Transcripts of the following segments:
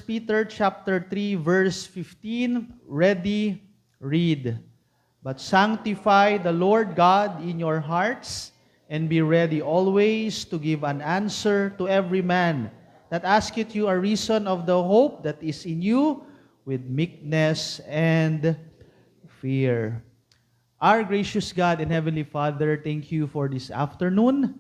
Peter chapter 3 verse 15. Ready, read. But sanctify the Lord God in your hearts, and be ready always to give an answer to every man that asketh you a reason of the hope that is in you, with meekness and fear. Our gracious God and Heavenly Father, thank you for this afternoon.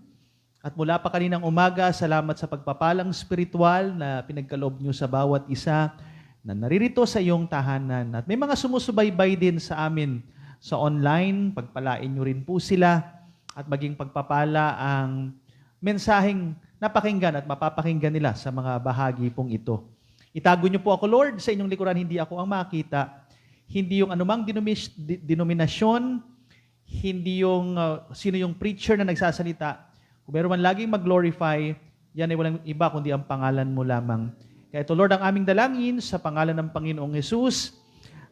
At mula pa kaninang umaga, salamat sa pagpapalang spiritual na pinagkaloob nyo sa bawat isa na naririto sa iyong tahanan. At may mga sumusubaybay din sa amin sa online, pagpalain nyo rin po sila at maging pagpapala ang mensaheng napakinggan at mapapakinggan nila sa mga bahagi pong ito. Itago nyo po ako, Lord, sa inyong likuran, hindi ako ang makita, hindi yung anumang denominasyon, hindi yung sino yung preacher na nagsasalita. Kung meron man laging mag-glorify, yan ay walang iba kundi ang pangalan mo lamang. Kaya ito, Lord, ang aming dalangin sa pangalan ng Panginoong Jesus.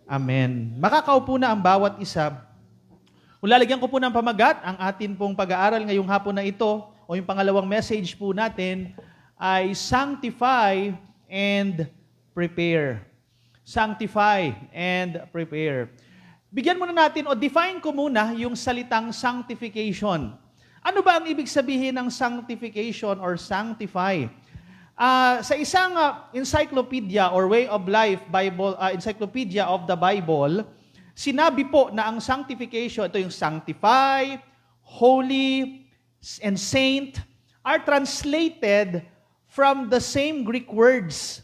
Amen. Makakaupo na ang bawat isa. Kung lalagyan ko po ng pamagat, ang atin pong pag-aaral ngayong hapon na ito, o yung pangalawang message po natin, ay sanctify and prepare. Sanctify and prepare. Bigyan muna natin, o define ko muna yung salitang sanctification. Ano ba ang ibig sabihin ng sanctification or sanctify? Sa isang encyclopedia or Way of Life Bible, Encyclopedia of the Bible, sinabi po na ang sanctification, ito yung sanctify, holy, and saint, are translated from the same Greek words.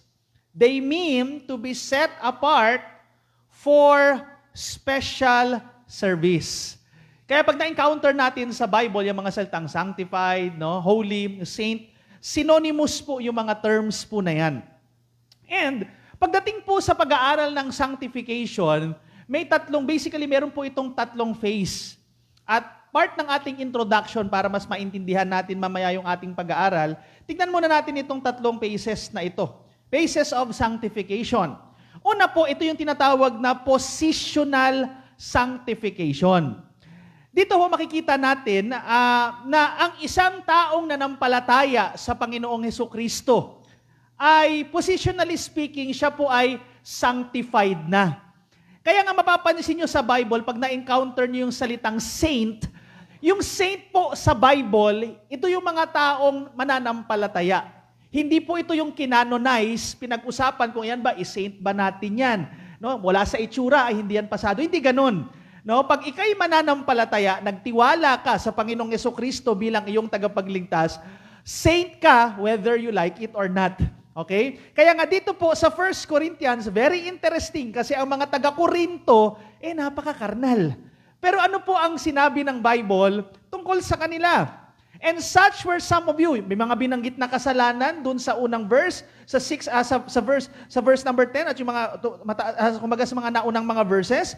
They mean to be set apart for special service. Kaya pag na-encounter natin sa Bible, yung mga salitang sanctified, no, holy, saint, synonymous po yung mga terms po na yan. And pagdating po sa pag-aaral ng sanctification, may basically meron po itong tatlong phase. At part ng ating introduction para mas maintindihan natin mamaya yung ating pag-aaral, tignan muna natin itong tatlong phases na ito. Phases of sanctification. Una po, ito yung tinatawag na positional sanctification. Dito ho makikita natin na ang isang taong nanampalataya sa Panginoong Hesukristo ay, positionally speaking, siya po ay sanctified na. Kaya nga mapapansin nyo sa Bible, pag na-encounter nyo yung salitang saint, yung saint po sa Bible, ito yung mga taong mananampalataya. Hindi po ito yung kinanonize, pinag-usapan kung yan ba, is-saint ba natin yan? No? Wala sa itsura, ay hindi yan pasado. Hindi ganun. No, pag ikay mananampalataya, nagtiwala ka sa Panginoong Hesukristo bilang iyong tagapagligtas, saint ka whether you like it or not. Okay? Kaya nga dito po sa 1 Corinthians, very interesting kasi ang mga taga-Korinto, napaka-karnal. Pero ano po ang sinabi ng Bible tungkol sa kanila? And such were some of you. May mga binanggit na kasalanan dun sa unang verse, sa verse number 10 at yung mga sa mga naunang mga verses.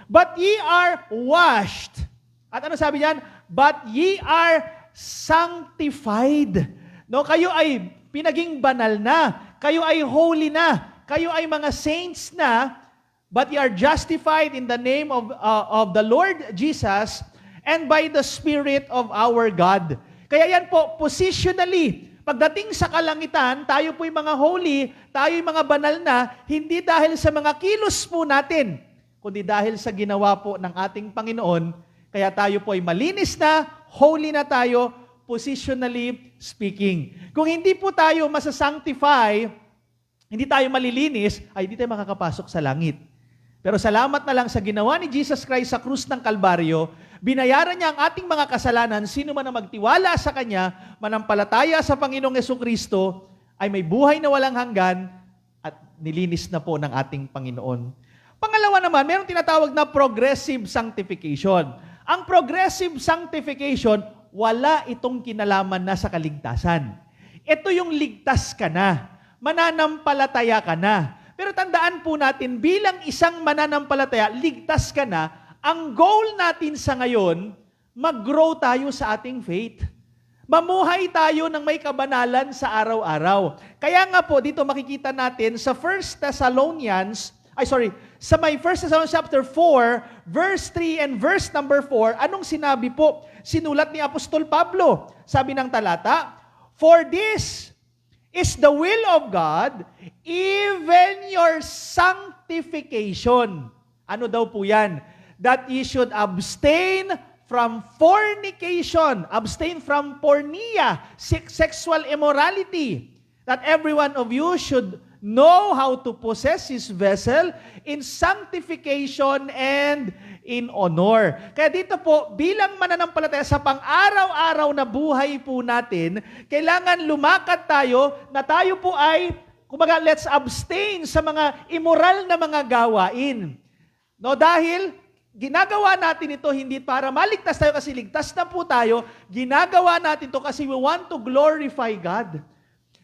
But ye are washed. At ano sabi niyan? But ye are sanctified. No, kayo ay pinaging banal na. Kayo ay holy na. Kayo ay mga saints na. But ye are justified in the name of the Lord Jesus and by the Spirit of our God. Kaya yan po, positionally, pagdating sa kalangitan, tayo po yung mga holy, tayo yung mga banal na, hindi dahil sa mga kilos po natin, kundi dahil sa ginawa po ng ating Panginoon, kaya tayo po ay malinis na, holy na tayo, positionally speaking. Kung hindi po tayo masasanctify, hindi tayo malilinis, ay hindi tayo makakapasok sa langit. Pero salamat na lang sa ginawa ni Jesus Christ sa krus ng Kalbaryo, binayaran niya ang ating mga kasalanan, sino man ang magtiwala sa Kanya, manampalataya sa Panginoong Hesukristo, ay may buhay na walang hanggan at nilinis na po ng ating Panginoon. Pangalawa naman, mayroong tinatawag na progressive sanctification. Ang progressive sanctification, wala itong kinalaman na sa kaligtasan. Ito yung ligtas ka na, mananampalataya ka na. Pero tandaan po natin, bilang isang mananampalataya, ligtas ka na, ang goal natin sa ngayon, mag-grow tayo sa ating faith. Mamuhay tayo ng may kabanalan sa araw-araw. Kaya nga po, dito makikita natin sa sa may 1 Thessalonians chapter 4, verse 3 and verse number 4, anong sinabi po? Sinulat ni Apostol Pablo. Sabi ng talata, For this is the will of God, even your sanctification. Ano daw po yan? That ye should abstain from fornication, abstain from porneia, sexual immorality, that every one of you should know how to possess his vessel in sanctification and in honor. Kaya dito po, bilang mananampalataya sa pang-araw-araw na buhay po natin, kailangan lumakad tayo na tayo po ay, kumbaga, let's abstain sa mga immoral na mga gawain. No, dahil ginagawa natin ito hindi para maligtas tayo kasi ligtas na po tayo, ginagawa natin ito kasi we want to glorify God.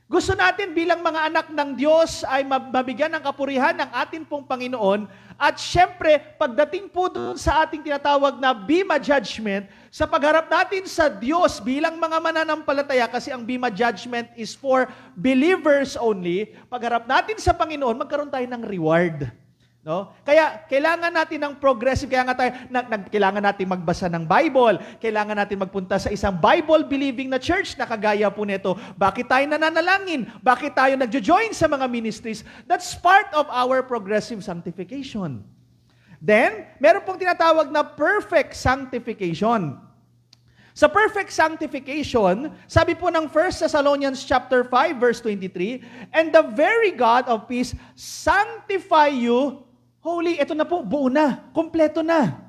Gusto natin bilang mga anak ng Diyos ay mabigyan ng kapurihan ng ating pong Panginoon at syempre, pagdating po doon sa ating tinatawag na Bema Judgment, sa pagharap natin sa Diyos bilang mga mananampalataya, kasi ang Bema Judgment is for believers only, pagharap natin sa Panginoon, magkaroon tayo ng reward. No? Kaya kailangan natin ng progressive, kaya nga tayo, kailangan natin magbasa ng Bible, kailangan natin magpunta sa isang Bible-believing na church na kagaya po nito. Bakit tayo nananalangin? Bakit tayo nagjo-join sa mga ministries? That's part of our progressive sanctification. Then, meron pong tinatawag na perfect sanctification. Sa perfect sanctification, sabi po ng 1 Thessalonians chapter 5 verse 23, and the very God of peace sanctify you holy. Ito na po, buo na, kompleto na.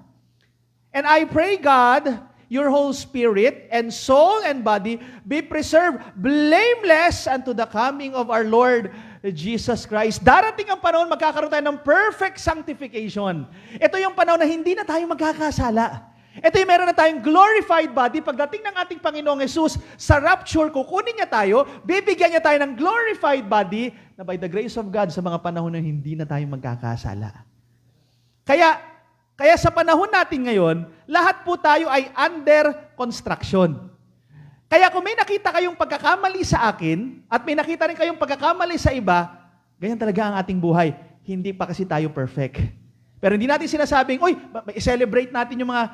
And I pray God, your whole spirit and soul and body be preserved blameless unto the coming of our Lord Jesus Christ. Darating ang panahon, magkakaroon tayo ng perfect sanctification. Ito yung panahon na hindi na tayo magkakasala. Ito yung meron na tayong glorified body. Pagdating ng ating Panginoong Jesus sa rapture, kukunin niya tayo, bibigyan niya tayo ng glorified body na by the grace of God sa mga panahon na hindi na tayo magkakasala. Kaya sa panahon natin ngayon, lahat po tayo ay under construction. Kaya kung may nakita kayong pagkakamali sa akin at may nakita rin kayong pagkakamali sa iba, ganyan talaga ang ating buhay. Hindi pa kasi tayo perfect. Pero hindi natin sinasabing, celebrate natin yung mga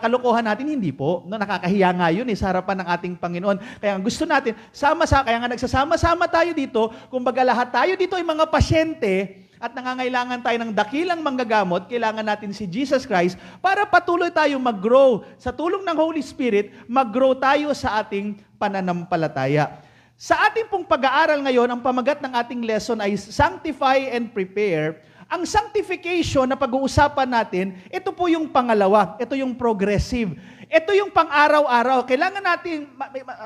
kalokohan natin. Hindi po. No, nakakahiya nga yun sa harapan ng ating Panginoon. Kaya gusto natin, kaya nga nagsasama-sama tayo dito. Kumbaga lahat tayo dito ay mga pasyente at nangangailangan tayo ng dakilang manggagamot. Kailangan natin si Jesus Christ para patuloy tayo mag-grow. Sa tulong ng Holy Spirit, mag-grow tayo sa ating pananampalataya. Sa ating pong pag-aaral ngayon, ang pamagat ng ating lesson ay Sanctify and Prepare. Ang sanctification na pag-uusapan natin, ito po yung pangalawa. Ito yung progressive. Ito yung pang-araw-araw. Kailangan natin,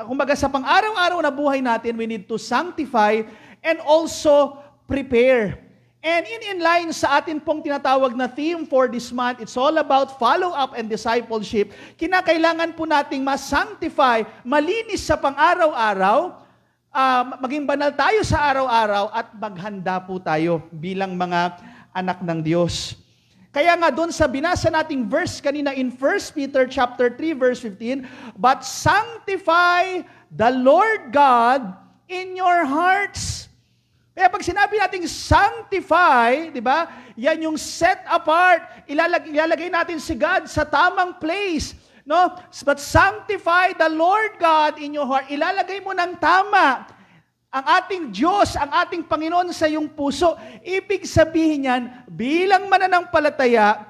kumbaga sa pang-araw-araw na buhay natin, we need to sanctify and also prepare. And in line sa atin pong tinatawag na theme for this month, it's all about follow-up and discipleship. Kinakailangan po nating ma-sanctify, malinis sa pang-araw-araw, maging banal tayo sa araw-araw at maghanda po tayo bilang mga anak ng Diyos. Kaya nga doon sa binasa nating verse kanina in 1 Peter chapter 3 verse 15, but sanctify the Lord God in your hearts. Kaya pag sinabi nating sanctify, di ba? Yan yung set apart. Ilalagay natin si God sa tamang place. No? But sanctify the Lord God in your heart. Ilalagay mo ng tama ang ating Diyos, ang ating Panginoon sa iyong puso. Ibig sabihin yan, bilang mananampalataya,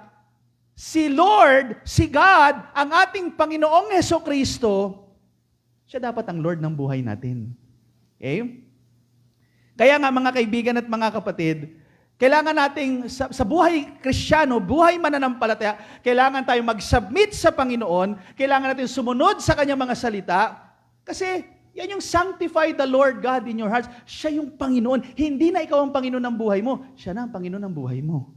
si Lord, si God, ang ating Panginoong Hesukristo, siya dapat ang Lord ng buhay natin. Okay? Kaya nga mga kaibigan at mga kapatid, kailangan nating sa buhay Kristiyano, buhay mananampalataya, kailangan tayong mag-submit sa Panginoon, kailangan natin sumunod sa Kanyang mga salita, kasi yan yung sanctify the Lord God in your hearts. Siya yung Panginoon. Hindi na ikaw ang Panginoon ng buhay mo. Siya na ang Panginoon ng buhay mo.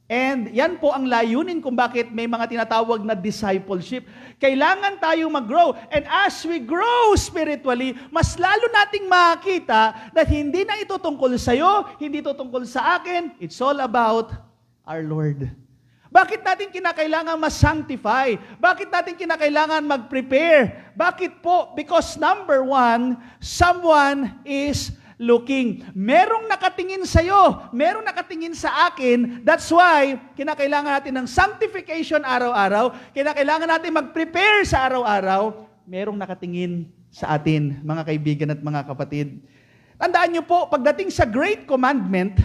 And yan po ang layunin kung bakit may mga tinatawag na discipleship. Kailangan tayong mag-grow. And as we grow spiritually, mas lalo nating makita na hindi na ito tungkol sa'yo, hindi ito tungkol sa akin. It's all about our Lord. Bakit natin kinakailangan mas-sanctify? Bakit natin kinakailangan mag-prepare? Bakit po? Because number one, someone is looking. Merong nakatingin sa'yo, merong nakatingin sa akin. That's why, kinakailangan natin ng sanctification araw-araw. Kinakailangan natin mag-prepare sa araw-araw. Merong nakatingin sa atin, mga kaibigan at mga kapatid. Tandaan niyo po, pagdating sa Great Commandment,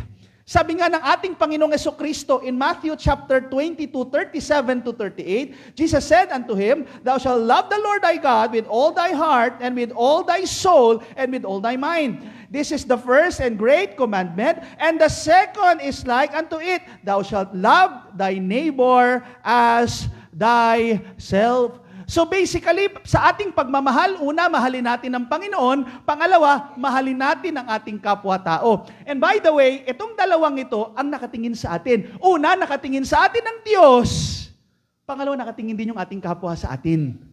sabi nga ng ating Panginoong Jesucristo in Matthew chapter 22:37-38, Jesus said unto him, Thou shalt love the Lord thy God with all thy heart and with all thy soul and with all thy mind. This is the first and great commandment, and the second is like unto it, Thou shalt love thy neighbor as thyself. So basically, sa ating pagmamahal, una, mahalin natin ang Panginoon. Pangalawa, mahalin natin ang ating kapwa-tao. And by the way, itong dalawang ito ang nakatingin sa atin. Una, nakatingin sa atin ang Diyos. Pangalawa, nakatingin din yung ating kapwa sa atin.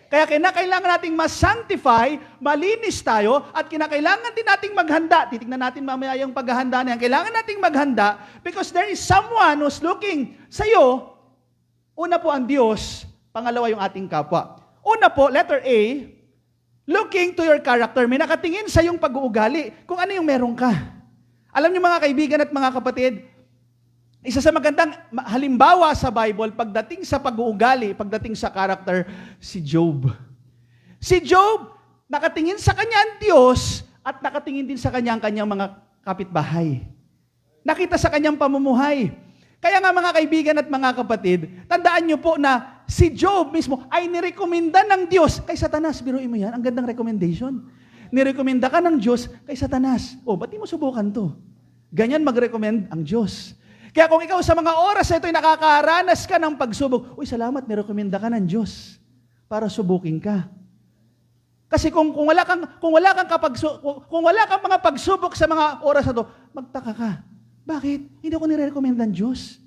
Kaya kinakailangan nating ma-sanctify, malinis tayo, at kinakailangan din nating maghanda. Titignan natin mamaya yung paghahanda na yan. Kailangan nating maghanda because there is someone who's looking sa iyo. Una po ang Diyos, pangalawa yung ating kapwa. Una po, letter A, looking to your character. May nakatingin sa yung pag-uugali kung ano yung meron ka. Alam niyo mga kaibigan at mga kapatid, isa sa magandang halimbawa sa Bible, pagdating sa pag-uugali, pagdating sa character, si Job. Si Job, nakatingin sa kanya ang Diyos at nakatingin din sa kanya ang kanyang mga kapitbahay. Nakita sa kanyang pamumuhay. Kaya nga mga kaibigan at mga kapatid, tandaan niyo po na si Job mismo ay nirekomenda ng Diyos kay Satanas. Biruin mo yan, ang gandang recommendation. Nirekomenda ka ng Diyos kay Satanas. O, ba't di mo subukan to? Ganyan mag-recommend ang Diyos. Kaya kung ikaw sa mga oras na ito ay nakakaranas ka ng pagsubok, uy, salamat, nirekomenda ka ng Diyos para subukin ka. Kasi kung wala kang mga pagsubok sa mga oras na ito, magtaka ka. Bakit? Hindi ako nire-recommenda ng Diyos.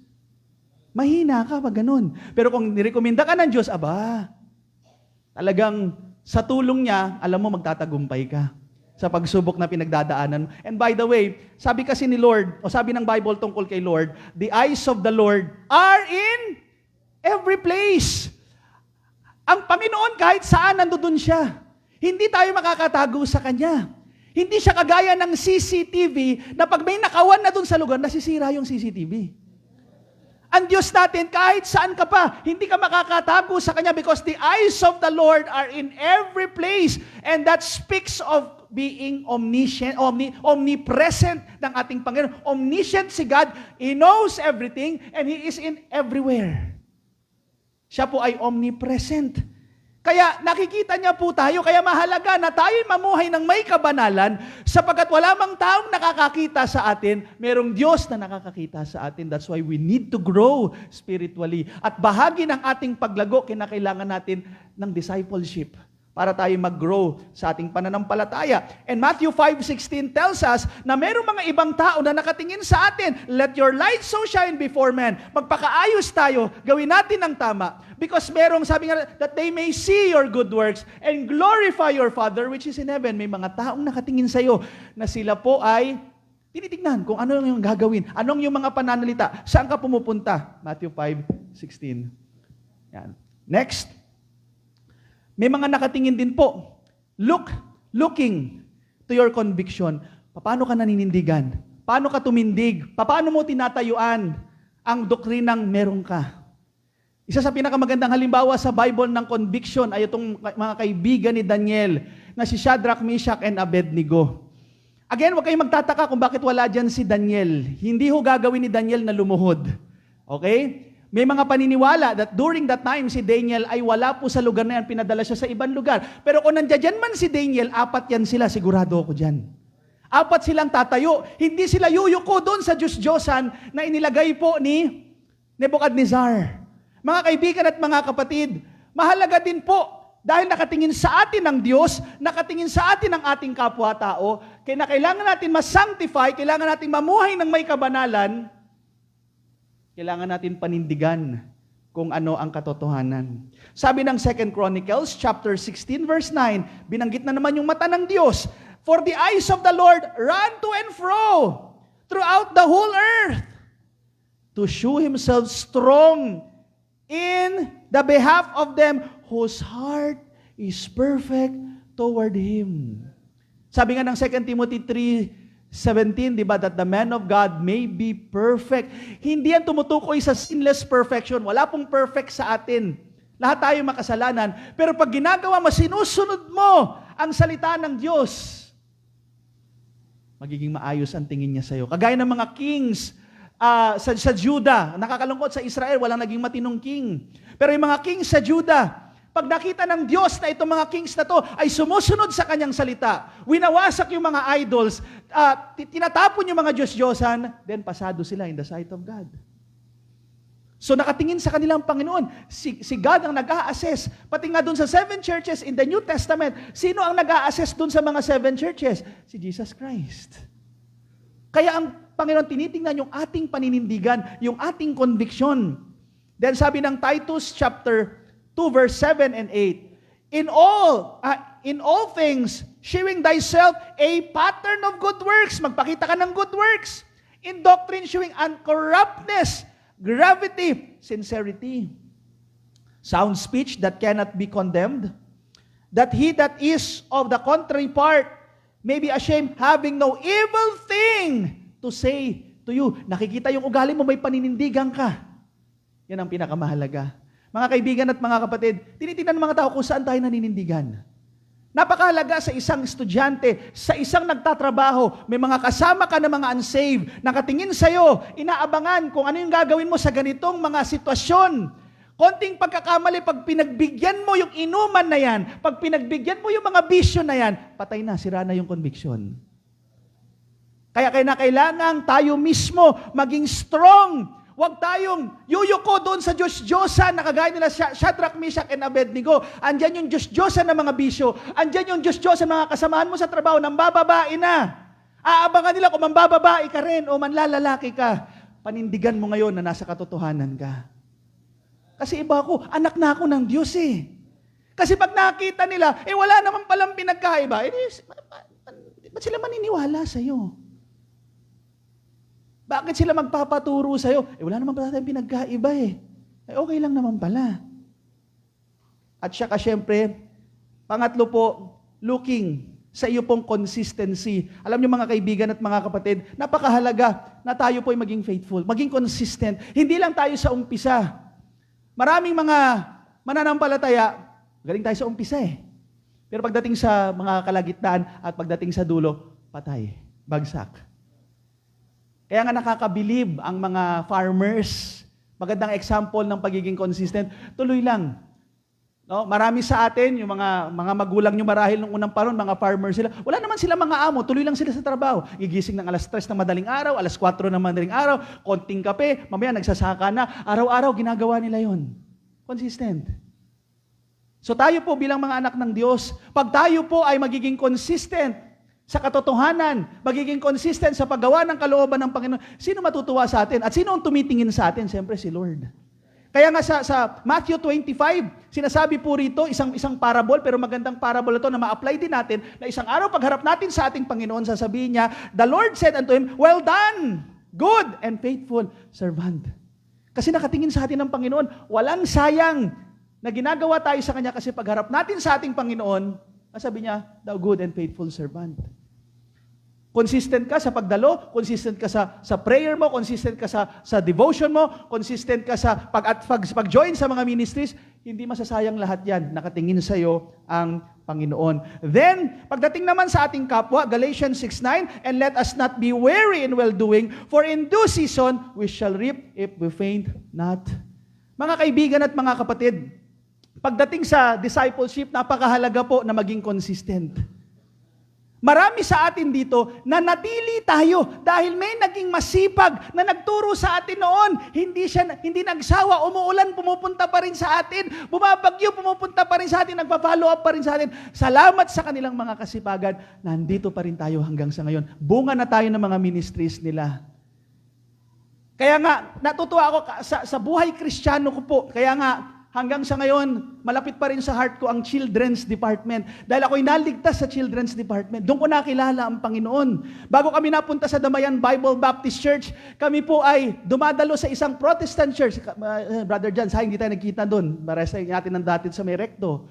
Mahina ka pag ganun. Pero kung nirekomenda ka ng Diyos, talagang sa tulong niya, alam mo, magtatagumpay ka sa pagsubok na pinagdadaanan. And by the way, sabi kasi ni Lord, o sabi ng Bible tungkol kay Lord, the eyes of the Lord are in every place. Ang Panginoon kahit saan nandoon siya. Hindi tayo makakatago sa Kanya. Hindi siya kagaya ng CCTV na pag may nakawan na dun sa lugar, nasisira yung CCTV. Ang Diyos natin, kahit saan ka pa, hindi ka makakatago sa Kanya because the eyes of the Lord are in every place. And that speaks of being omniscient, omnipresent ng ating Panginoon. Omniscient si God, He knows everything, and He is in everywhere. Siya po ay omnipresent. Kaya nakikita niya po tayo, kaya mahalaga na tayo mamuhay ng may kabanalan sapagkat wala mang taong nakakakita sa atin, merong Diyos na nakakakita sa atin. That's why we need to grow spiritually. At bahagi ng ating paglago, kinakailangan natin ng discipleship para tayo mag-grow sa ating pananampalataya. And Matthew 5:16 tells us na merong mga ibang tao na nakatingin sa atin. Let your light so shine before men. Magpakaayos tayo, gawin natin ang tama. Because merong, sabi nga, that they may see your good works and glorify your Father which is in heaven. May mga taong nakatingin sa iyo na sila po ay tinitignan kung ano yung gagawin. Anong yung mga pananalita. Saan ka pumupunta? Matthew 5:16. Yan. Next. May mga nakatingin din po. Looking to your conviction. Paano ka naninindigan? Paano ka tumindig? Paano mo tinatayuan ang doktrinang meron ka? Isa sa pinakamagandang halimbawa sa Bible ng conviction ay itong mga kaibigan ni Daniel na si Shadrach, Meshach, and Abednego. Again, huwag kayong magtataka kung bakit wala dyan si Daniel. Hindi ho gagawin ni Daniel na lumuhod. Okay? May mga paniniwala that during that time, si Daniel ay wala po sa lugar na yan, pinadala siya sa ibang lugar. Pero kung nandiyan man si Daniel, 4 yan sila, sigurado ako dyan. 4 silang tatayo. Hindi sila yuyuko doon sa Diyos-Diyosan na inilagay po ni Nebuchadnezzar. Mga kaibigan at mga kapatid, mahalaga din po, dahil nakatingin sa atin ang Diyos, nakatingin sa atin ang ating kapwa-tao, kailangan natin ma-sanctify, kailangan natin mamuhay ng may kabanalan, kailangan natin panindigan kung ano ang katotohanan. Sabi ng 2 Chronicles chapter 16 verse 9, binanggit na naman yung mata ng Diyos. For the eyes of the Lord run to and fro throughout the whole earth to shew Himself strong in the behalf of them whose heart is perfect toward Him. Sabi nga ng 2 Timothy 3:17, di ba, that the man of God may be perfect. Hindi yan tumutukoy sa sinless perfection. Wala pong perfect sa atin. Lahat tayo makasalanan. Pero pag ginagawa mo, sinusunod mo ang salita ng Diyos, magiging maayos ang tingin niya sa'yo. Kagaya ng mga kings sa Judah, nakakalungkot sa Israel, walang naging matinong king. Pero yung mga kings sa Judah, pag nakita ng Diyos na itong mga kings na to ay sumusunod sa kanyang salita, winawasak yung mga idols, tinatapon yung mga Diyos-Diyosan, then pasado sila in the sight of God. So nakatingin sa kanilang Panginoon, si God ang nag-a-assess. Pati nga dun sa 7 churches in the New Testament, sino ang nag-a-assess dun sa mga 7 churches? Si Jesus Christ. Kaya ang Panginoon tinitingnan yung ating paninindigan, yung ating conviction. Then sabi ng Titus chapter 2 verse 7 and 8, in all things, shewing thyself a pattern of good works. Magpakita ka ng good works. In doctrine, shewing uncorruptness, gravity, sincerity, sound speech that cannot be condemned, that he that is of the contrary part may be ashamed, having no evil thing to say to you. Nakikita yung ugali mo, may paninindigan ka. Yan ang pinakamahalaga. Mga kaibigan at mga kapatid, tinitingnan ng mga tao kung saan tayo naninindigan. Napakahalaga sa isang estudyante, sa isang nagtatrabaho, may mga kasama ka na mga unsaved, nakatingin sa'yo, inaabangan kung ano yung gagawin mo sa ganitong mga sitwasyon. Konting pagkakamali, pag pinagbigyan mo yung inuman na yan, pag pinagbigyan mo yung mga bisyo na yan, patay na, sira na yung conviction. Kaya kailangan tayo mismo maging strong. Huwag tayong yuyuko doon sa Diyos-Diyosan na kagaya nila Shadrach, Meshach, and Abednego. Andyan yung Diyos-Diyosan ng mga bisyo. Andyan yung Diyos-Diyosan ng mga kasamahan mo sa trabaho nang bababae na. Aabangan nila kung mambababae ka rin o manlalalaki ka. Panindigan mo ngayon na nasa katotohanan ka. Kasi iba ako, anak na ako ng Diyos eh. Kasi pag nakita nila, wala naman palang pinagkaiba, ba't sila maniniwala sa'yo? Bakit sila magpapaturo sa'yo? Wala naman pala tayong pinagkaiba eh. Okay lang naman pala. At saka syempre, pangatlo po, looking sa iyo pong consistency. Alam niyo mga kaibigan at mga kapatid, napakahalaga na tayo po ay maging faithful, maging consistent. Hindi lang tayo sa umpisa. Maraming mga mananampalataya, galing tayo sa umpisa eh. Pero pagdating sa mga kalagitnaan at pagdating sa dulo, patay, bagsak. Kaya nga nakakabilib ang mga farmers. Magandang example ng pagiging consistent. Tuloy lang. No? Marami sa atin, yung mga magulang nyo marahil nung unang panahon, mga farmers sila. Wala naman sila mga amo, tuloy lang sila sa trabaho. Gigising ng alas 3 ng madaling araw, alas 4 ng madaling araw, konting kape, mamaya nagsasaka na. Araw-araw ginagawa nila yon. Consistent. So tayo po bilang mga anak ng Diyos, pag tayo po ay magiging consistent sa katotohanan, magiging consistent sa paggawa ng kalooban ng Panginoon, sino matutuwa sa atin? At sino ang tumitingin sa atin? Siyempre si Lord. Kaya nga sa Matthew 25, sinasabi po rito, isang parable, pero magandang parable ito na ma-apply din natin, na isang araw pagharap natin sa ating Panginoon, sasabihin niya, the Lord said unto him, well done, good and faithful servant. Kasi nakatingin sa atin ng Panginoon, walang sayang na ginagawa tayo sa Kanya kasi pagharap natin sa ating Panginoon, sabi niya, thou good and faithful servant. Consistent ka sa pagdalo, consistent ka sa prayer mo, consistent ka sa devotion mo, consistent ka sa pag-join sa mga ministries, hindi masasayang lahat yan. Nakatingin sa iyo ang Panginoon. Then, pagdating naman sa ating kapwa, Galatians 6:9, and let us not be weary in well-doing, for in due season we shall reap if we faint not. Mga kaibigan at mga kapatid, pagdating sa discipleship, napakahalaga po na maging consistent. Marami sa atin dito na natili tayo dahil may naging masipag na nagturo sa atin noon. Hindi nagsawa, umuulan, pumupunta pa rin sa atin. Bumabagyo, pumupunta pa rin sa atin, nagpa-follow up pa rin sa atin. Salamat sa kanilang mga kasipagan, nandito pa rin tayo hanggang sa ngayon. Bunga na tayo ng mga ministries nila. Kaya nga, natutuwa ako sa buhay Kristiyano ko po. Kaya nga, hanggang sa ngayon, malapit pa rin sa heart ko ang Children's Department. Dahil ako'y naligtas sa Children's Department. Doon ko nakilala ang Panginoon. Bago kami napunta sa Damayan Bible Baptist Church, kami po ay dumadalo sa isang Protestant church. Brother John, sayang hindi tayo nagkita doon. Marasay natin ng dati sa may recto.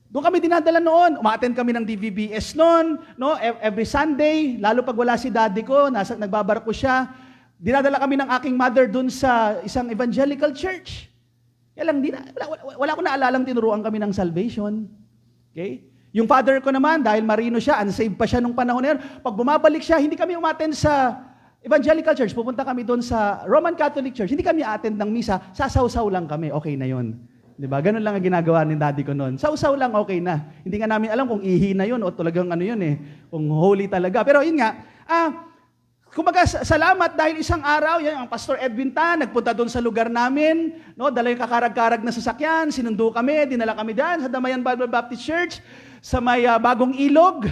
Doon kami dinadala noon. Umaattend kami ng DVBS noon. No? Every Sunday, lalo pag wala si daddy ko, nagbabarko siya. Dinadala kami ng aking mother doon sa isang evangelical church. Kaya lang, wala ko naalalang tinuruan kami ng salvation. Okay? Yung father ko naman, dahil marino siya, unsaved pa siya nung panahon na yun, pag bumabalik siya, hindi kami umattend sa Evangelical Church, pupunta kami doon sa Roman Catholic Church, hindi kami attend ng misa, sasaw-saw lang kami, okay na yun. Diba? Ganun lang ang ginagawa ni daddy ko noon. Saw-saw lang, okay na. Hindi nga namin alam kung ihi na yun o talagang ano yun kung holy talaga. Pero yun nga, kumbaga, salamat dahil isang araw, yan, ang Pastor Edwin Tan, nagpunta doon sa lugar namin, no, dala yung kakarag-karag na sasakyan, sinundo kami, dinala kami dyan sa Damayan Bible Baptist Church, sa may Bagong Ilog.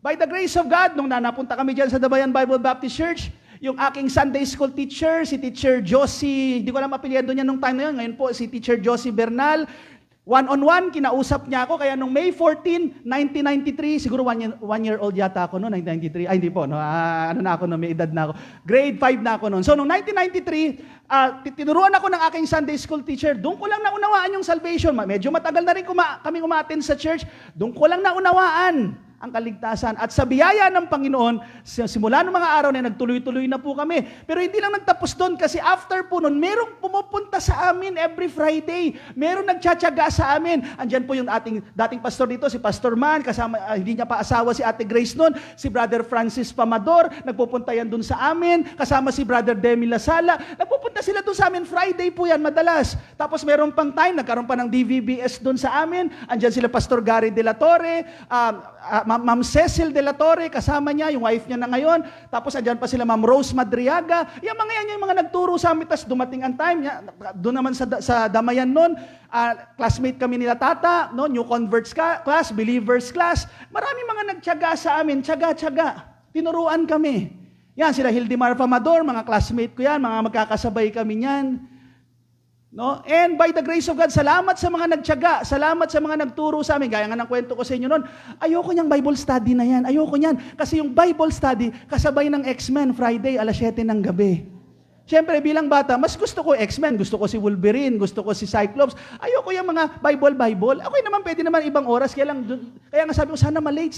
By the grace of God, nung napunta kami dyan sa Damayan Bible Baptist Church, yung aking Sunday school teacher, si Teacher Josie, hindi ko alam apelyido niya nung time na yun, ngayon po si Teacher Josie Bernal, one-on-one, kinausap niya ako, kaya nung May 14, 1993, siguro one year old yata ako noon, 1993, ay hindi po, no, ano na ako, no, may edad na ako, grade 5 na ako noon. So noong 1993, tinuruan ako ng aking Sunday school teacher, doon ko lang naunawaan yung salvation, medyo matagal na rin kami umattend sa church, doon ko lang naunawaan ang kaligtasan. At sa biyaya ng Panginoon, simula ng mga araw na nagtuloy-tuloy na po kami. Pero hindi lang nagtapos doon kasi after po noon, merong pumupunta sa amin every Friday. Merong nagtsatsaga sa amin. Andyan po yung dating pastor dito, si Pastor Man, kasama, hindi niya pa asawa si Ate Grace noon, si Brother Francis Pamador, nagpupunta yan doon sa amin, kasama si Brother Demi Lasala, nagpupunta sila doon sa amin, Friday po yan madalas. Tapos meron pang time, nagkaroon pa ng DVBS doon sa amin, andyan sila Pastor Gary De La Torre, Ma'am Cecil De La Torre, kasama niya, yung wife niya na ngayon. Tapos andyan pa sila Ma'am Rose Madriaga. Yung mga yan, yung mga nagturo sa amin. Tapos dumating ang time, doon naman sa Damayan noon, classmate kami nila Tata, no? New Converts class, Believers class. Maraming mga nagtiyaga sa amin, tiyaga-tiyaga. Tinuruan kami. Yan, sila Hildimar Famador, mga classmate ko yan, mga magkakasabay kami yan. No? And by the grace of God, salamat sa mga nagtiyaga, salamat sa mga nagturo sa amin. Gaya nga ng kwento ko sa inyo noon, ayoko niyang Bible study na yan, ayoko niyan. Kasi yung Bible study, kasabay ng X-Men, Friday, alas 7 ng gabi. Siyempre, bilang bata, mas gusto ko X-Men, gusto ko si Wolverine, gusto ko si Cyclops. Ayoko yung mga Bible. Okay naman, pwede naman ibang oras. Kaya nga sabi ko, sana malate,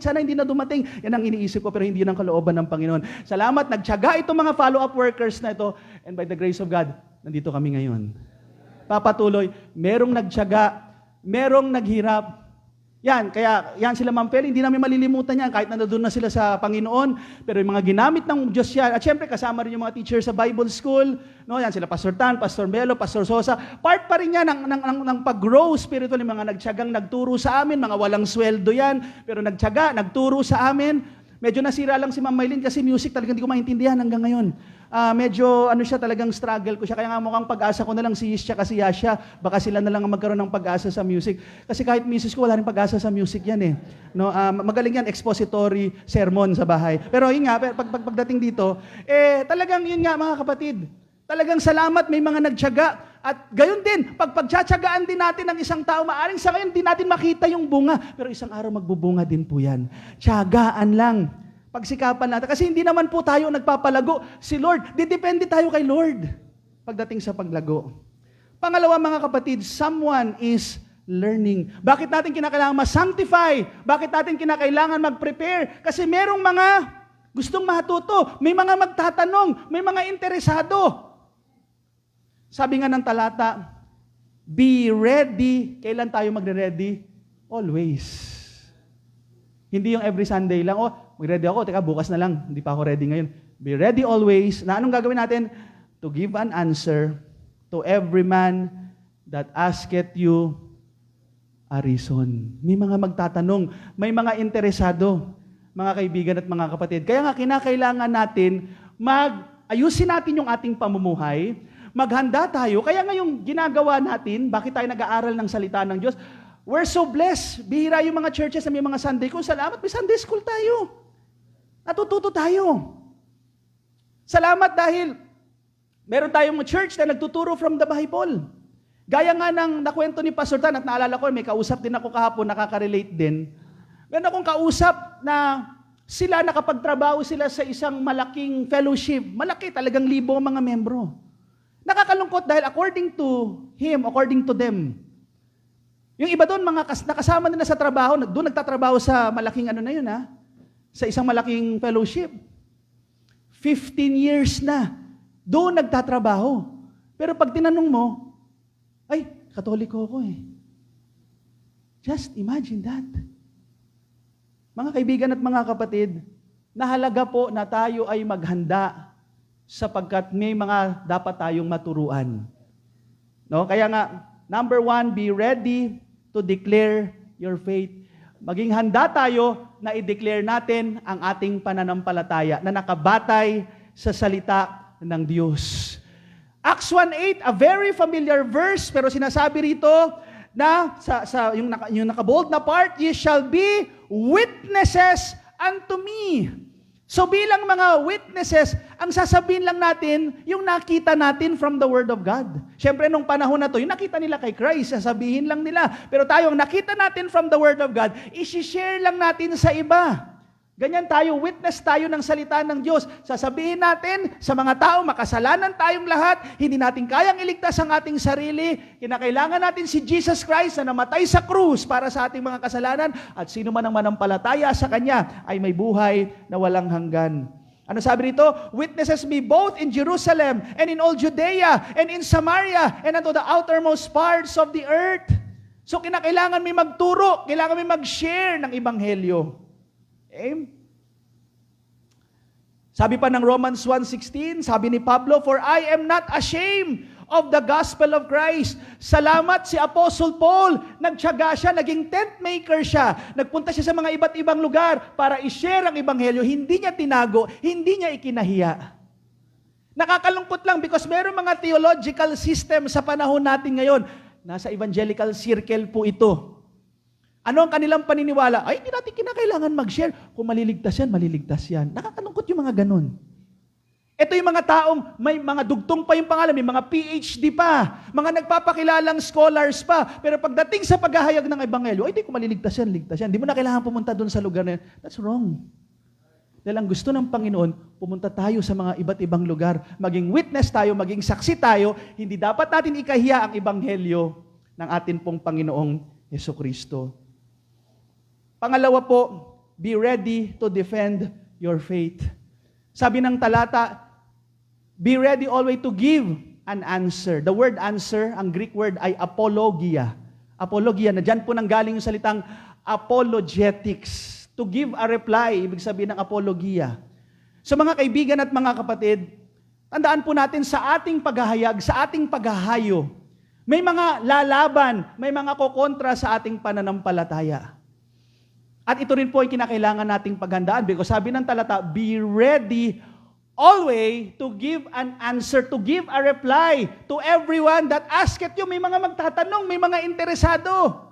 sana hindi na dumating. Yan ang iniisip ko, pero hindi yun ang kalooban ng Panginoon. Salamat, nagtiyaga itong mga follow-up workers na ito. And by the grace of God, nandito kami ngayon. Papatuloy, merong nagtiyaga, merong naghirap. Yan, kaya yan sila Ma'am Pel, hindi namin malilimutan yan kahit nandoon na sila sa Panginoon, pero yung mga ginamit ng Diyos yan, at syempre kasama rin yung mga teacher sa Bible School, no, yan sila Pastor Tan, Pastor Melo, Pastor Sosa, part pa rin yan ng pag-grow spiritual, yung mga nagtiyagang nagturo sa amin, mga walang sweldo yan, pero nagtiyaga, nagturo sa amin. Medyo nasira lang si Ma'am Maylin kasi music talagang hindi ko maintindihan hanggang ngayon. Medyo ano siya, talagang struggle ko siya. Kaya nga mukhang pag-asa ko na lang si Yisha kasi Yasha. Baka sila na lang ang magkaroon ng pag-asa sa music. Kasi kahit misis ko, wala rin pag-asa sa music yan No, magaling yan, expository sermon sa bahay. Pero yun nga, pagdating dito, talagang yun nga mga kapatid. Talagang salamat, may mga nagtiyaga. At gayon din, pagtsatsagaan din natin ng isang tao, maaring sa ngayon, di natin makita yung bunga. Pero isang araw magbubunga din po yan. Tiyagaan lang. Pagsikapan natin. Kasi hindi naman po tayo nagpapalago. Si Lord, didepende tayo kay Lord pagdating sa paglago. Pangalawa mga kapatid, someone is learning. Bakit natin kinakailangan ma-sanctify? Bakit natin kinakailangan mag-prepare? Kasi merong mga gustong matuto, may mga magtatanong, may mga interesado. Sabi nga ng talata, be ready. Kailan tayo magre-ready? Always. Hindi yung every Sunday lang, mag-ready ako, teka, bukas na lang, hindi pa ako ready ngayon. Be ready always. Na anong gagawin natin? To give an answer to every man that asketh you a reason. May mga magtatanong, may mga interesado, mga kaibigan at mga kapatid. Kaya nga kinakailangan natin ayusin natin yung ating pamumuhay, maghanda tayo. Kaya nga yung ginagawa natin, bakit tayo nag-aaral ng salita ng Diyos? We're so blessed. Bihira yung mga churches na may mga Sunday school. Salamat, may Sunday school tayo. Natututo tayo. Salamat dahil meron tayong church na nagtuturo from the Bible. Gaya nga ng nakwento ni Pastor Tan, at naalala ko, may kausap din ako kahapon, nakaka-relate din. Meron akong kausap na sila nakapagtrabaho sila sa isang malaking fellowship. Malaki, talagang libo ang mga membro. Nakakalungkot dahil according to him, according to them, yung iba doon, mga nakasama nila sa trabaho, doon nagtatrabaho sa malaking ano na yun, sa isang malaking fellowship. 15 years na, doon nagtatrabaho. Pero pag tinanong mo, ay, Katoliko ako Just imagine that. Mga kaibigan at mga kapatid, nahalaga po na tayo ay maghanda sapagkat may mga dapat tayong maturuan. No? Kaya nga, number 1, be ready to declare your faith. Maging handa tayo na i-declare natin ang ating pananampalataya na nakabatay sa salita ng Diyos. Acts 1:8, a very familiar verse, pero sinasabi rito na yung nakabold na part, ye shall be witnesses unto me. So bilang mga witnesses, ang sasabihin lang natin, yung nakita natin from the Word of God. Siyempre, nung panahon na to, yung nakita nila kay Christ, sasabihin lang nila. Pero tayo, ang nakita natin from the Word of God, isi-share lang natin sa iba. Ganyan tayo, witness tayo ng salita ng Diyos. Sasabihin natin sa mga tao, makasalanan tayong lahat, hindi natin kayang iligtas ang ating sarili, kinakailangan natin si Jesus Christ na namatay sa krus para sa ating mga kasalanan, at sino man ang manampalataya sa Kanya ay may buhay na walang hanggan. Ano sabi rito? Witnesses me both in Jerusalem and in all Judea and in Samaria and unto the outermost parts of the earth. So kinakailangan may magturo, kailangan may mag-share ng Ebanghelyo. Okay? Sabi pa ng Romans 1:16, sabi ni Pablo, for I am not ashamed of the gospel of Christ. Salamat si Apostle Paul, nagtiyaga siya, naging tent maker siya, nagpunta siya sa mga iba't ibang lugar para i-share ang Ebanghelyo, hindi niya tinago, hindi niya ikinahiya. Nakakalungkot lang because meron mga theological system sa panahon natin ngayon, nasa evangelical circle po ito. Ano ang kanilang paniniwala? Ay, hindi natin kinakailangan mag-share. Kung maliligtas yan, maliligtas yan. Nakakalungkot yung mga ganun. Ito yung mga taong may mga dugtong pa yung pangalan, may mga PhD pa, mga nagpapakilalang scholars pa. Pero pagdating sa paghahayag ng Ebanghelyo, ay, hindi ko maliligtas yan, ligtas yan. Hindi mo na kailangan pumunta doon sa lugar na yan. That's wrong. Dahil ang gusto ng Panginoon, pumunta tayo sa mga iba't ibang lugar, maging witness tayo, maging saksi tayo, hindi dapat natin ikahiya ang Ebanghelyo ng atin pong Panginoong Jesucristo. Pangalawa po, be ready to defend your faith. Sabi ng talata, be ready always to give an answer. The word answer, ang Greek word ay apologia. Apologia, na dyan po nanggaling yung salitang apologetics. To give a reply, ibig sabihin ng apologia. So mga kaibigan at mga kapatid, tandaan po natin sa ating paghahayag, sa ating paghahayo, may mga lalaban, may mga kokontra sa ating pananampalataya. At ito rin po ay kinakailangan nating paghandaan because sabi ng talata, be ready always to give an answer, to give a reply to everyone that asketh you. May mga magtatanong, may mga interesado.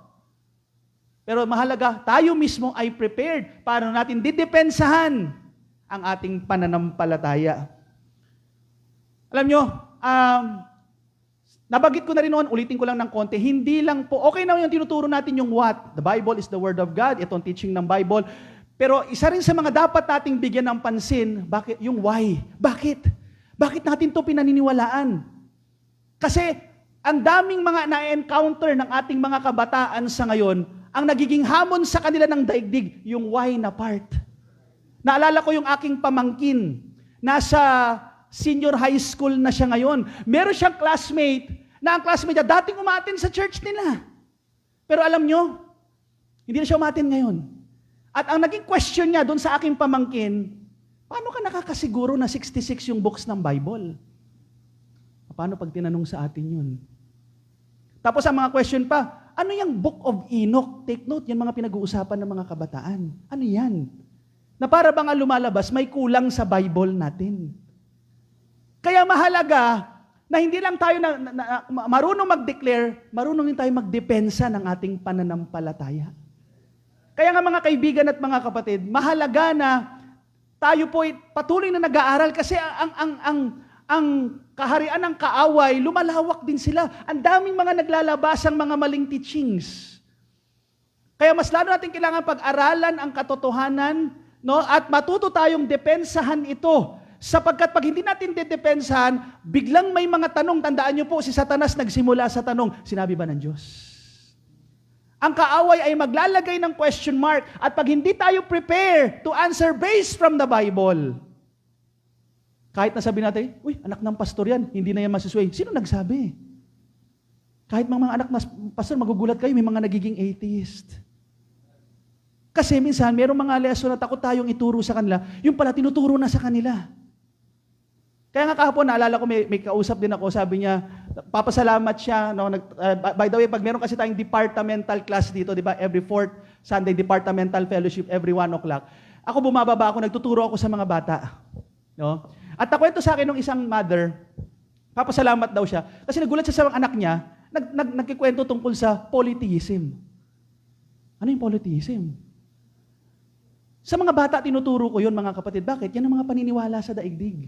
Pero mahalaga, tayo mismo ay prepared para natin didepensahan ang ating pananampalataya. Alam nyo, nabagit ko na rin noon, ulitin ko lang ng konti, hindi lang po, okay na yung tinuturo natin yung what. The Bible is the Word of God, itong teaching ng Bible. Pero isa rin sa mga dapat nating bigyan ng pansin, bakit yung why? Bakit? Bakit natin to pinaniniwalaan? Kasi ang daming mga na-encounter ng ating mga kabataan sa ngayon, ang nagiging hamon sa kanila ng daigdig, yung why na part. Naalala ko yung aking pamangkin, nasa senior high school na siya ngayon. Meron siyang classmate, na ang classmate niya, dating umatin sa church nila. Pero alam nyo, hindi na siya umatin ngayon. At ang naging question niya doon sa aking pamangkin, paano ka nakakasiguro na 66 yung books ng Bible? Paano pag tinanong sa atin yun? Tapos ang mga question pa, ano yung Book of Enoch? Take note, yan mga pinag-uusapan ng mga kabataan. Ano yan? Na para bang lumalabas, may kulang sa Bible natin. Kaya mahalaga na hindi lang tayo marunong mag-declare, marunong din tayo magdepensa ng ating pananampalataya. Kaya nga mga kaibigan at mga kapatid, mahalaga na tayo po patuloy na nag-aaral kasi ang kaharian ng kaaway, lumalawak din sila. Ang daming mga naglalabasang mga maling teachings. Kaya mas lalo natin kailangan pag-aralan ang katotohanan, no? At matuto tayong depensahan ito. Sapagkat pag hindi natin dedepensahan, biglang may mga tanong. Tandaan niyo po, si Satanas nagsimula sa tanong, sinabi ba ng Diyos? Ang kaaway ay maglalagay ng question mark. At pag hindi tayo prepare to answer based from the Bible, kahit nasabi natin, uy, anak ng pastor yan, hindi na yan masusway. Sino nagsabi? Kahit mga anak ng pastor, magugulat kayo, may mga nagiging atheist. Kasi minsan, mayroong mga lesson na takot tayong ituro sa kanila, yung pala tinuturo na sa kanila. Kaya nga kahapon, naalala ko, may kausap din ako, sabi niya, papasalamat siya. No, by the way, pag meron kasi tayong departmental class dito, di ba? Every fourth Sunday, departmental fellowship, every 1 o'clock. Ako bumababa ako, nagtuturo ako sa mga bata. No? At nakwento sa akin ng isang mother, papasalamat daw siya, kasi nagulat siya sa anak niya, nagkikwento tungkol sa polytheism. Ano yung polytheism? Sa mga bata, tinuturo ko yun, mga kapatid. Bakit? Yan ang mga paniniwala sa daigdig.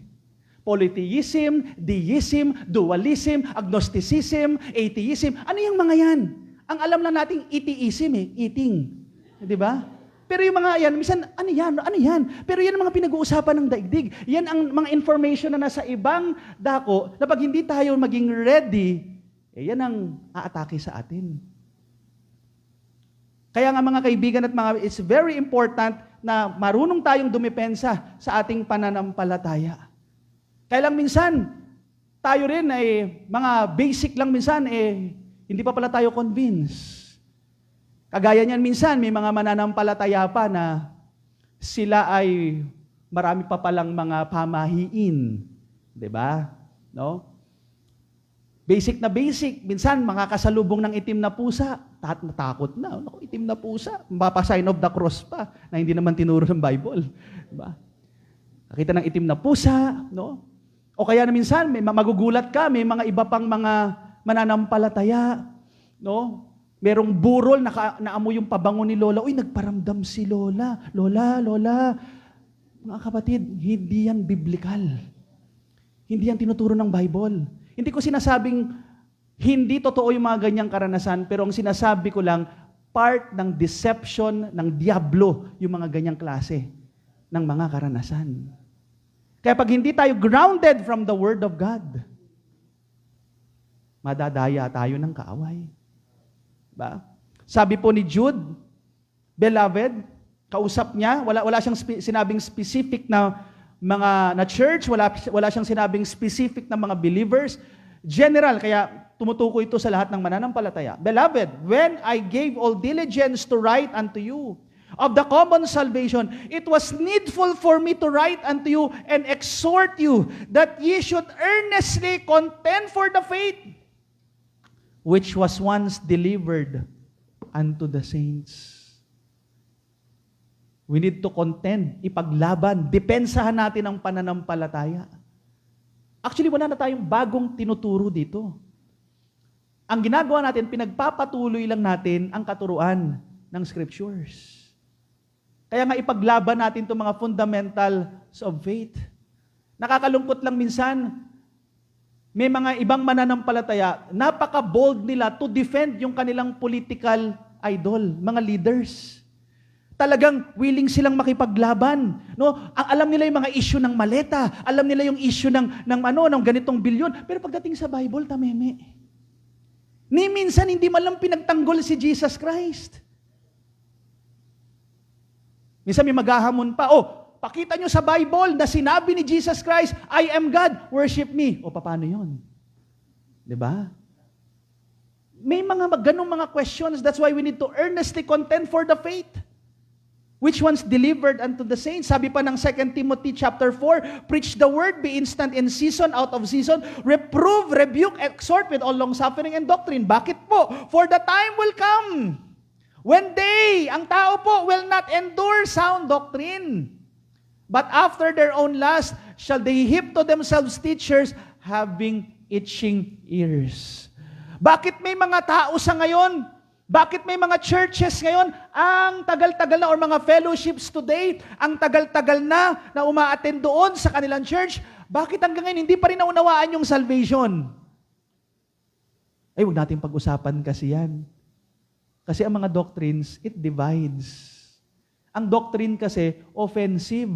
Polytheism, deism, dualism, agnosticism, atheism. Ano yung mga yan? Ang alam lang natin, atheism eating. Di ba? Pero yung mga yan, minsan, ano yan? Ano yan? Pero yan ang mga pinag-uusapan ng daigdig. Yan ang mga information na nasa ibang dako, na pag hindi tayo maging ready, yan ang aatake sa atin. Kaya nga mga kaibigan at mga, it's very important na marunong tayong dumepensa sa ating pananampalataya. Kaya lang minsan, tayo rin ay mga basic lang minsan, hindi pa pala tayo convinced. Kagaya niyan minsan, may mga mananampalataya pa na sila ay marami pa palang mga pamahiin. Diba? No? Basic na basic. Minsan, makakasalubong ng itim na pusa. Natakot na. Naku, itim na pusa. Mapa-sign of the cross pa na hindi naman tinuro ng Bible. Diba? Nakita ng itim na pusa. No? O kaya na minsan, may magugulat ka, may mga iba pang mga mananampalataya. No? Merong burol, naamoy yung pabango ni Lola. Uy, nagparamdam si Lola. Lola. Mga kapatid, hindi yan biblical. Hindi yan tinuturo ng Bible. Hindi ko sinasabing hindi totoo yung mga ganyang karanasan, pero ang sinasabi ko lang, part ng deception ng diablo yung mga ganyang klase ng mga karanasan. Kaya pag hindi tayo grounded from the Word of God, madadaya tayo ng kaaway. Ba? Sabi po ni Jude, beloved, kausap niya, wala siyang sinabing specific na mga na church, wala siyang sinabing specific na mga believers. General, kaya tumutukoy ito sa lahat ng mananampalataya. Beloved, when I gave all diligence to write unto you of the common salvation, it was needful for me to write unto you and exhort you that ye should earnestly contend for the faith which was once delivered unto the saints. We need to contend, ipaglaban, depensahan natin ang pananampalataya. Actually, wala na tayong bagong tinuturo dito. Ang ginagawa natin, pinagpapatuloy lang natin ang katuruan ng Scriptures. Kaya nga ipaglaban natin itong mga fundamentals of faith. Nakakalungkot lang minsan, may mga ibang mananampalataya, napaka-bold nila to defend yung kanilang political idol, mga leaders. Talagang willing silang makipaglaban. No? Ang alam nila yung mga issue ng maleta, alam nila yung issue ng ganitong bilyon. Pero pagdating sa Bible, tameme. Ni minsan hindi man lang pinagtanggol si Jesus Christ. Minsan may maghahamon pa, pakita nyo sa Bible na sinabi ni Jesus Christ, I am God, worship me. Paano yun? Diba? May mga ganong mga questions. That's why we need to earnestly contend for the faith. Which one's delivered unto the saints? Sabi pa ng 2 Timothy chapter 4, preach the word, be instant in season, out of season, reprove, rebuke, exhort with all long-suffering and doctrine. Bakit po? For the time will come when ang tao po, will not endure sound doctrine. But after their own lust, shall they heap to themselves teachers, having itching ears. Bakit may mga tao sa ngayon? Bakit may mga churches ngayon, ang tagal-tagal na, or mga fellowships today, ang tagal-tagal na uma-attend doon sa kanilang church, bakit hanggang ngayon hindi pa rin naunawaan yung salvation? Huwag natin pag-usapan kasi yan. Kasi ang mga doctrines, it divides. Ang doctrine kasi, offensive.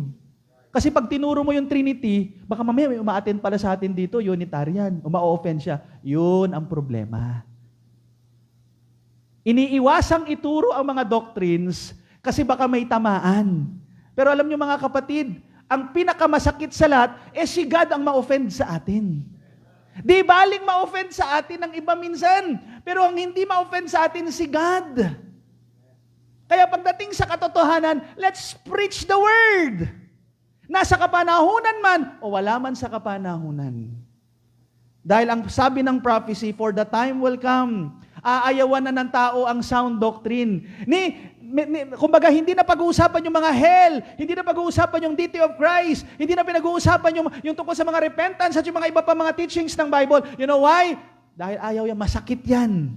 Kasi pag tinuro mo yung Trinity, baka mamaya may uma-attend pala sa atin dito, Unitarian, uma-offend siya. Yun ang problema. Iniiwasang ituro ang mga doctrines kasi baka may tamaan. Pero alam niyo mga kapatid, ang pinakamasakit sa lahat, si God ang ma-offend sa atin. Di baling ma-offend sa atin ng iba minsan, pero ang hindi ma-offend sa atin si God. Kaya pagdating sa katotohanan, let's preach the word. Nasa kapanahunan man o wala man sa kapanahunan. Dahil ang sabi ng prophecy, for the time will come, aayawan na ng tao ang sound doctrine. Kumbaga, hindi na pag-uusapan yung mga hell, hindi na pag-uusapan yung deity of Christ, hindi na pinag-uusapan yung tungkol sa mga repentance at yung mga iba pa mga teachings ng Bible. You know why? Dahil ayaw yan, masakit yan.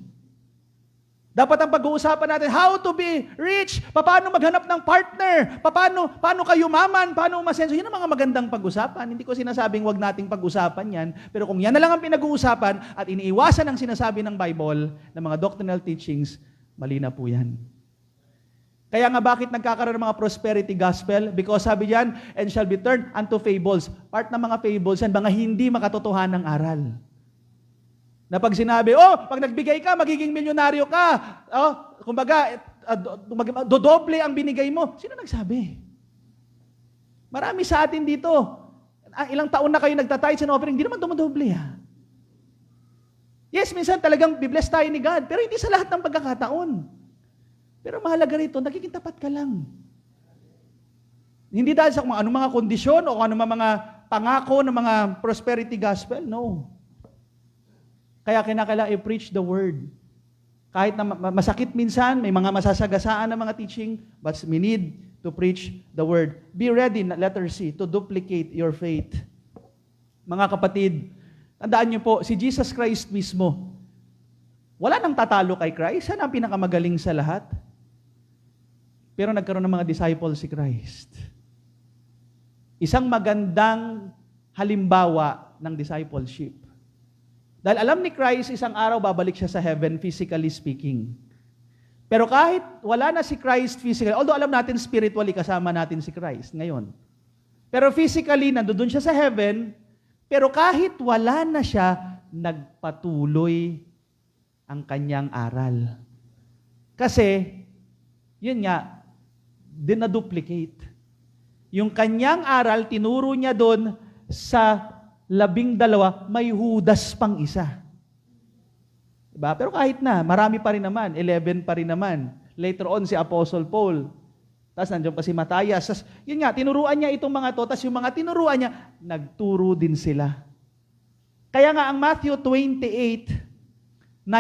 Dapat ang pag-uusapan natin, how to be rich, paano maghanap ng partner, paano kayo maman, paano umasenso. Yun ang mga magandang pag-usapan. Hindi ko sinasabing wag nating pag-usapan yan, pero kung yan na lang ang pinag-uusapan at iniiwasan ang sinasabi ng Bible, ng mga doctrinal teachings, mali na po yan. Kaya nga bakit nagkakaroon ng mga prosperity gospel? Because sabi diyan, and shall be turned unto fables. Part ng mga fables yan, mga hindi makatotohanang aral. Na pag sinabi, pag nagbigay ka, magiging milyonaryo ka. Kumbaga, dodoble ang binigay mo. Sino nagsabi? Marami sa atin dito. Ilang taon na kayo nagtatithes and offering, hindi naman dumodoble. Yes, minsan talagang bibless tayo ni God, pero hindi sa lahat ng pagkakataon. Pero mahalaga rito, nagiging tapat ka lang. Hindi dahil sa kung anong mga kondisyon o anong mga pangako ng mga prosperity gospel, no. Kaya kinakailangan i-preach the word. Kahit na masakit minsan, may mga masasagasaan na mga teaching, but we need to preach the word. Be ready, letter C, to duplicate your faith. Mga kapatid, tandaan niyo po, si Jesus Christ mismo, wala nang tatalo kay Christ. Siya na ang pinakamagaling sa lahat. Pero nagkaroon ng mga disciples si Christ. Isang magandang halimbawa ng discipleship. Dahil alam ni Christ, isang araw babalik siya sa heaven, physically speaking. Pero kahit wala na si Christ physically, although alam natin spiritually kasama natin si Christ ngayon. Pero physically, nandoon siya sa heaven, pero kahit wala na siya, nagpatuloy ang kanyang aral. Kasi, yun nga, dinaduplicate. Yung kanyang aral, tinuro niya doon sa 12, may Judas pang isa. Diba? Pero kahit na, marami pa rin naman, 11 pa rin naman. Later on, si Apostle Paul. Tapos nandiyan pa si Matthias. Yun nga, tinuruan niya itong mga to, tapos yung mga tinuruan niya, nagturo din sila. Kaya nga, ang Matthew 28:19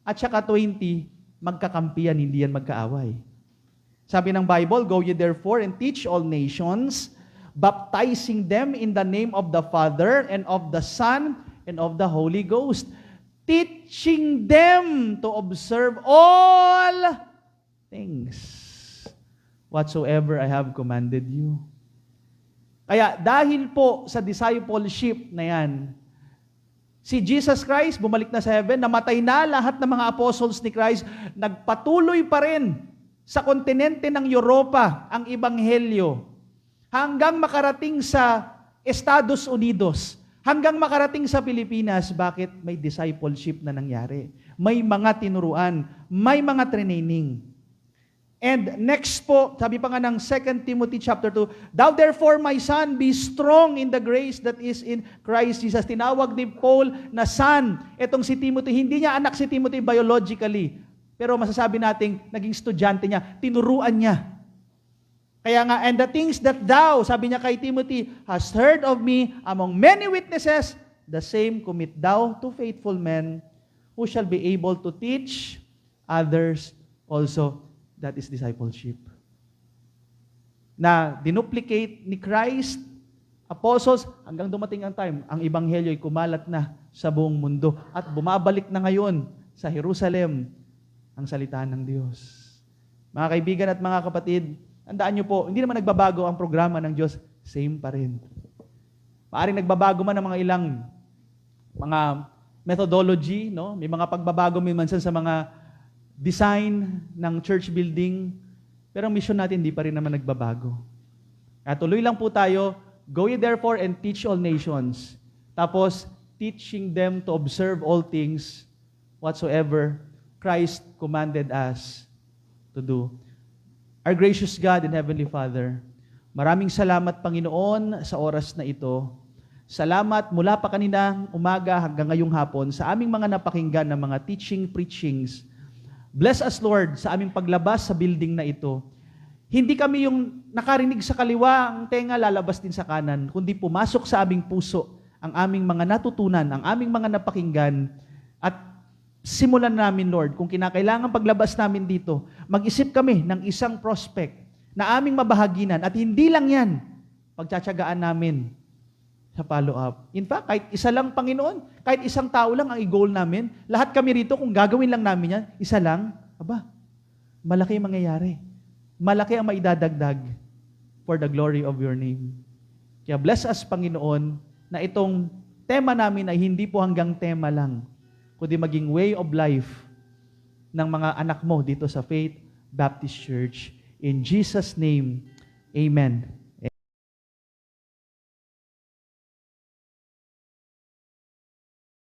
at saka 20, magkakampiyan, hindi yan magkaaway. Sabi ng Bible, go ye therefore and teach all nations, baptizing them in the name of the Father and of the Son and of the Holy Ghost, teaching them to observe all things whatsoever I have commanded you. Kaya dahil po sa discipleship na yan, si Jesus Christ bumalik na sa heaven, namatay na lahat ng mga apostles ni Christ, nagpatuloy pa rin sa kontinente ng Europa ang ebanghelyo hanggang makarating sa Estados Unidos, hanggang makarating sa Pilipinas. Bakit? May discipleship na nangyari. May mga tinuruan, may mga training. And next po, sabi pa nga ng 2 Timothy chapter 2, thou therefore, my son, be strong in the grace that is in Christ Jesus. Tinawag ni Paul na son. Etong si Timothy, hindi niya anak si Timothy biologically, pero masasabi nating naging estudyante niya, tinuruan niya. Kaya nga, and the things that thou, sabi niya kay Timothy, hast heard of me among many witnesses, the same commit thou to faithful men who shall be able to teach others also. That is discipleship. Na dinuplicate ni Christ, apostles, hanggang dumating ang time, ang ebanghelyo ay kumalat na sa buong mundo at bumabalik na ngayon sa Jerusalem ang salita ng Diyos. Mga kaibigan at mga kapatid, tandaan niyo po, hindi naman nagbabago ang programa ng Diyos, same pa rin. Maaring nagbabago man ang mga ilang mga methodology, no? May mga pagbabago minsan sa mga design ng church building, pero ang mission natin hindi pa rin naman nagbabago. Kaya tuloy lang po tayo, go ye therefore and teach all nations. Tapos, teaching them to observe all things whatsoever Christ commanded us to do. Our gracious God and Heavenly Father, maraming salamat, Panginoon, sa oras na ito. Salamat mula pa kaninang umaga hanggang ngayong hapon sa aming mga napakinggan na mga teaching, preachings. Bless us, Lord, sa aming paglabas sa building na ito. Hindi kami yung nakarinig sa kaliwa, ang tenga lalabas din sa kanan, kundi pumasok sa aming puso ang aming mga natutunan, ang aming mga napakinggan, at simulan namin, Lord, kung kinakailangan paglabas namin dito, mag-isip kami ng isang prospect na aming mabahaginan, at hindi lang yan, pagtsatsagaan namin sa follow-up. In fact, kahit isa lang, Panginoon, kahit isang tao lang ang i-goal namin, lahat kami rito, kung gagawin lang namin yan, isa lang, malaki ang mangyayari. Malaki ang maidadagdag for the glory of your name. Kaya bless us, Panginoon, na itong tema namin ay hindi po hanggang tema lang, kundi maging way of life ng mga anak mo dito sa Faith Baptist Church. In Jesus' name, amen.